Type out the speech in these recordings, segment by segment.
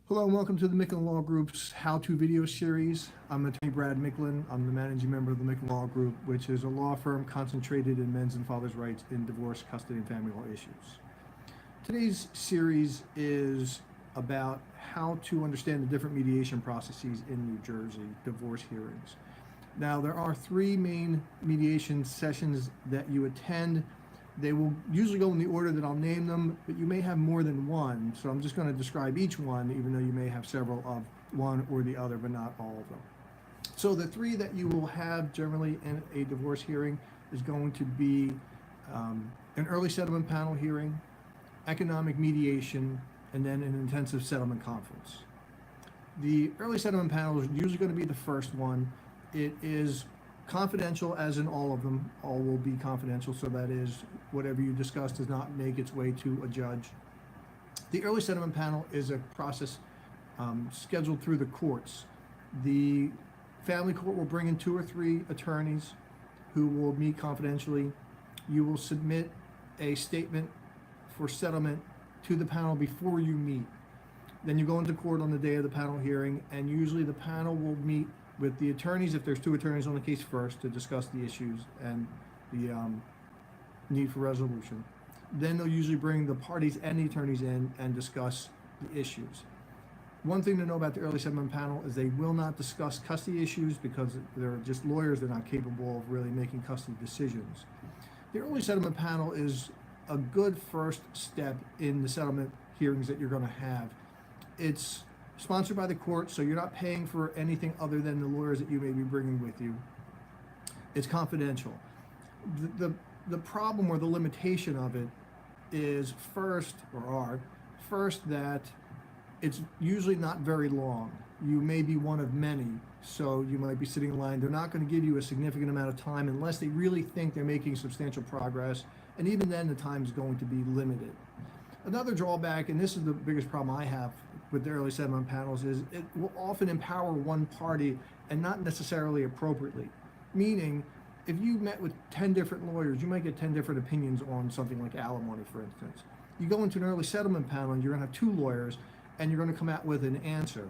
Hello and welcome to the Micklin Law Group's how-to video series. I'm attorney Brad Micklin. I'm the managing member of the Micklin Law Group, which is a law firm concentrated in men's and fathers' rights in divorce, custody, and family law issues. Today's series is about how to understand the different mediation processes in New Jersey divorce hearings. Now, there are three main mediation sessions that you attend. They will usually go in the order that I'll name them, but you may have more than one. So I'm just going to describe each one, even though you may have several of one or the other, but not all of them. So the three that you will have generally in a divorce hearing is going to be an early settlement panel hearing, economic mediation, and then an intensive settlement conference. The early settlement panel is usually going to be the first one. It is confidential, as in all of them. All will be confidential, so that is, whatever you discuss does not make its way to a judge. The early settlement panel is a process scheduled through the courts. The family court will bring in 2 or 3 attorneys who will meet confidentially. You will submit a statement for settlement to the panel before you meet. Then you go into court on the day of the panel hearing, and usually the panel will meet with the attorneys, if there's 2 attorneys on the case, first to discuss the issues and the need for resolution. Then they'll usually bring the parties and the attorneys in and discuss the issues. One thing to know about the early settlement panel is they will not discuss custody issues because they're just lawyers. They're not capable of really making custody decisions. The early settlement panel is a good first step in the settlement hearings that you're going to have. It's sponsored by the court, so you're not paying for anything other than the lawyers that you may be bringing with you. It's confidential. The problem or the limitation of it is first that it's usually not very long. You may be one of many, so you might be sitting in line. They're not going to give you a significant amount of time unless they really think they're making substantial progress, and even then the time is going to be limited. Another drawback, and this is the biggest problem I have with the early settlement panels, is it will often empower one party and not necessarily appropriately. Meaning, if you met with 10 different lawyers, you might get 10 different opinions on something like alimony, for instance. You go into an early settlement panel and you're going to have 2 lawyers and you're going to come out with an answer.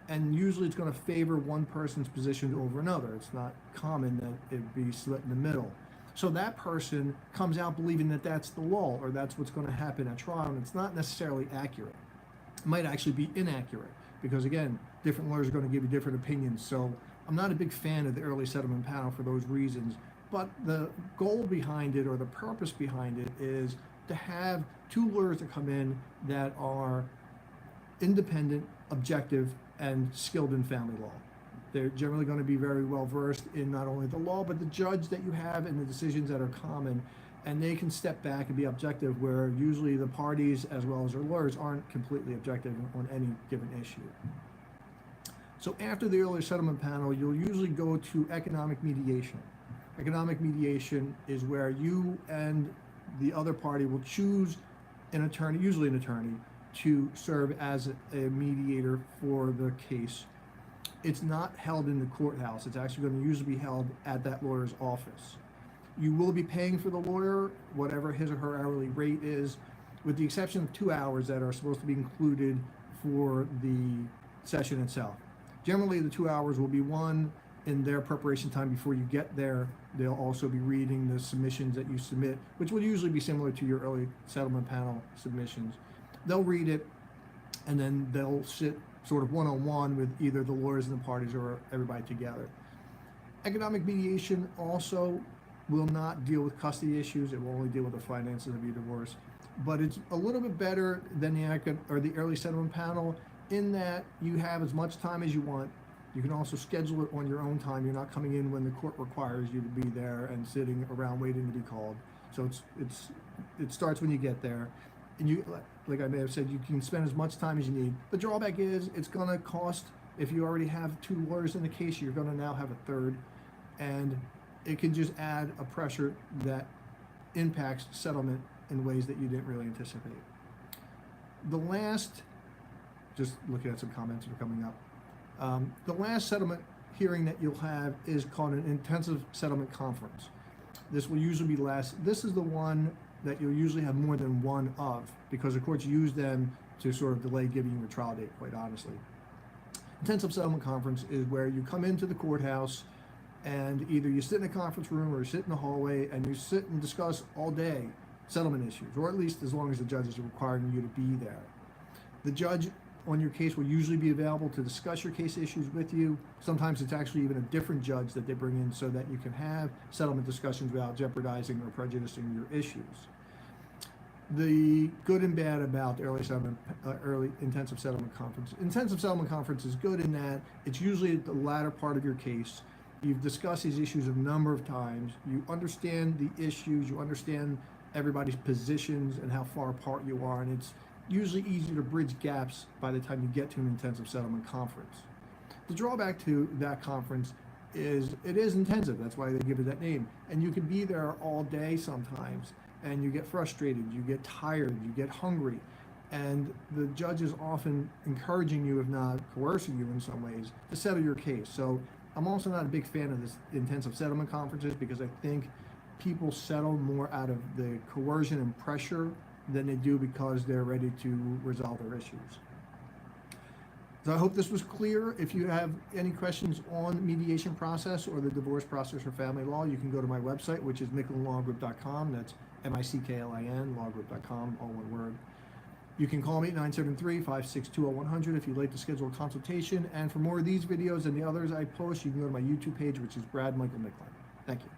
And usually it's going to favor one person's position over another. It's not common that it be split in the middle. So that person comes out believing that that's the law or that's what's going to happen at trial, and it's not necessarily accurate. It might actually be inaccurate because, again, different lawyers are going to give you different opinions. So I'm not a big fan of the early settlement panel for those reasons. But the goal behind it, or the purpose behind it, is to have 2 lawyers that come in that are independent, objective, and skilled in family law. They're generally going to be very well versed in not only the law, but the judge that you have and the decisions that are common. And they can step back and be objective, where usually the parties as well as their lawyers aren't completely objective on any given issue. So after the early settlement panel, you'll usually go to economic mediation. Economic mediation is where you and the other party will choose an attorney, usually an attorney, to serve as a mediator for the case. It's not held in the courthouse. It's actually going to usually be held at that lawyer's office. You will be paying for the lawyer, whatever his or her hourly rate is, with the exception of 2 hours that are supposed to be included for the session itself. Generally, the 2 hours will be one in their preparation time before you get there. They'll also be reading the submissions that you submit, which will usually be similar to your early settlement panel submissions. They'll read it, and then they'll sit sort of one-on-one with either the lawyers and the parties or everybody together. Economic mediation also will not deal with custody issues. It will only deal with the finances of your divorce. But it's a little bit better than the early settlement panel in that you have as much time as you want. You can also schedule it on your own time. You're not coming in when the court requires you to be there and sitting around waiting to be called. So it starts when you get there. And you, like I may have said, you can spend as much time as you need. The drawback is it's going to cost, if you already have 2 lawyers in the case, you're going to now have a 3rd. And it can just add a pressure that impacts settlement in ways that you didn't really anticipate. The last, just looking at some comments that are coming up, the last settlement hearing that you'll have is called an intensive settlement conference. This will usually be less. This is the one that you'll usually have more than one of, because the courts use them to sort of delay giving you a trial date, quite honestly. Intensive settlement conference is where you come into the courthouse and either you sit in a conference room or you sit in the hallway and you sit and discuss all day settlement issues, or at least as long as the judge is requiring you to be there. The judge on your case will usually be available to discuss your case issues with you. Sometimes it's actually even a different judge that they bring in so that you can have settlement discussions without jeopardizing or prejudicing your issues. The good and bad about the early intensive settlement conference. Intensive settlement conference is good in that it's usually at the latter part of your case. You've discussed these issues a number of times. You understand the issues, you understand everybody's positions and how far apart you are, and it's usually easier to bridge gaps by the time you get to an intensive settlement conference. The drawback to that conference is it is intensive. That's why they give it that name. And you can be there all day sometimes, and you get frustrated, you get tired, you get hungry, and the judge is often encouraging you, if not coercing you in some ways, to settle your case. So I'm also not a big fan of this intensive settlement conferences because I think people settle more out of the coercion and pressure than they do because they're ready to resolve their issues. So I hope this was clear. If you have any questions on the mediation process or the divorce process or family law, you can go to my website, which is mickelinlawgroup.com. That's MICKLIN, lawgroup.com, all one word. You can call me at 973-562-0100 if you'd like to schedule a consultation. And for more of these videos and the others I post, you can go to my YouTube page, which is Brad Michael Micklin. Thank you.